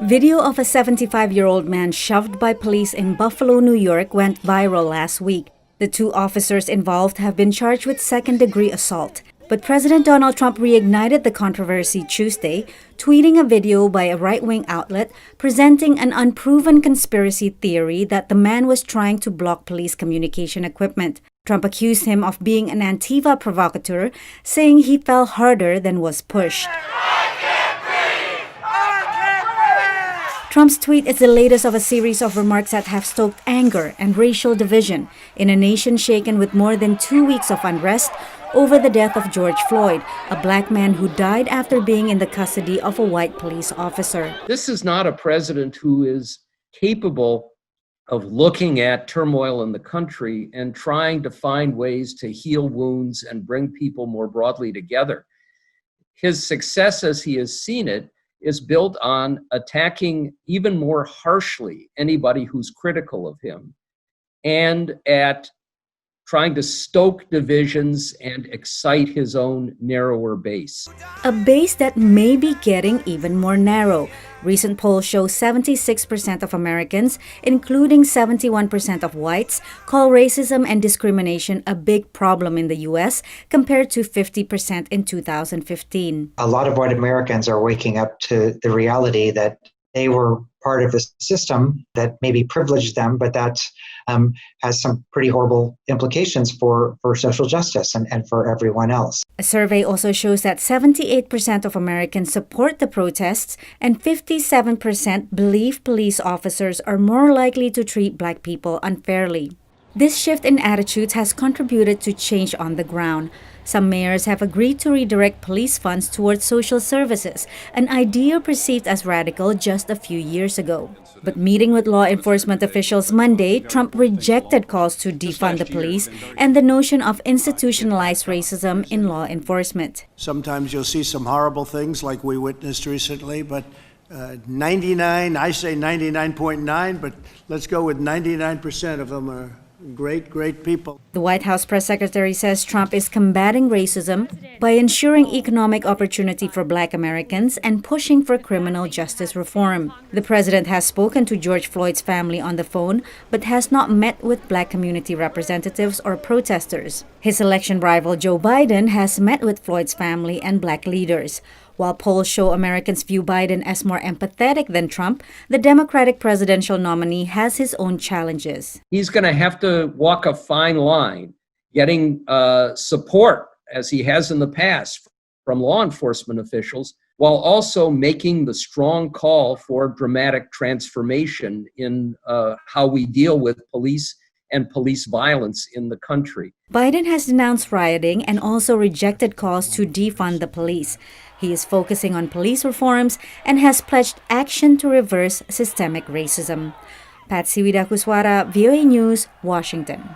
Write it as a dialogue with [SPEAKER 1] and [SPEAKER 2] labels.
[SPEAKER 1] Video of a 75-year-old man shoved by police in Buffalo, New York went viral last week. The two officers involved have been charged with second-degree assault. But President Donald Trump reignited the controversy Tuesday, tweeting a video by a right-wing outlet presenting an unproven conspiracy theory that the man was trying to block police communication equipment. Trump accused him of being an Antifa provocateur, saying he fell harder than was pushed. Trump's tweet is the latest of a series of remarks that have stoked anger and racial division in a nation shaken with more than 2 weeks of unrest over the death of George Floyd, a black man who died after being in the custody of a white police officer.
[SPEAKER 2] This is not a president who is capable of looking at turmoil in the country and trying to find ways to heal wounds and bring people more broadly together. His success, as he has seen it, is built on attacking even more harshly anybody who's critical of him and at trying to stoke divisions and excite his own narrower base.
[SPEAKER 1] A base that may be getting even more narrow. Recent polls show 76% of Americans, including 71% of whites, call racism and discrimination a big problem in the U.S. compared to 50% in 2015.
[SPEAKER 3] A lot of white Americans are waking up to the reality that they were part of a system that maybe privileged them, but that has some pretty horrible implications for social justice and for everyone else.
[SPEAKER 1] A survey also shows that 78% of Americans support the protests and 57% believe police officers are more likely to treat black people unfairly. This shift in attitudes has contributed to change on the ground. Some mayors have agreed to redirect police funds towards social services, an idea perceived as radical just a few years ago. But meeting with law enforcement officials Monday, Trump rejected calls to defund the police and the notion of institutionalized racism in law enforcement.
[SPEAKER 4] Sometimes you'll see some horrible things like we witnessed recently, but 99.9, but let's go with 99% of them are great people.
[SPEAKER 1] The White House press secretary says Trump is combating racism by ensuring economic opportunity for black Americans and pushing for criminal justice reform. The president has spoken to George Floyd's family on the phone, but has not met with black community representatives or protesters. His election rival Joe Biden has met with Floyd's family and black leaders. While polls show Americans view Biden as more empathetic than Trump, the Democratic presidential nominee has his own challenges.
[SPEAKER 2] He's going to have to walk a fine line, getting support, as he has in the past, from law enforcement officials, while also making the strong call for dramatic transformation in how we deal with police and police violence in the country.
[SPEAKER 1] Biden has denounced rioting and also rejected calls to defund the police. He is focusing on police reforms and has pledged action to reverse systemic racism. Patsy Widakuswara, VOA News, Washington.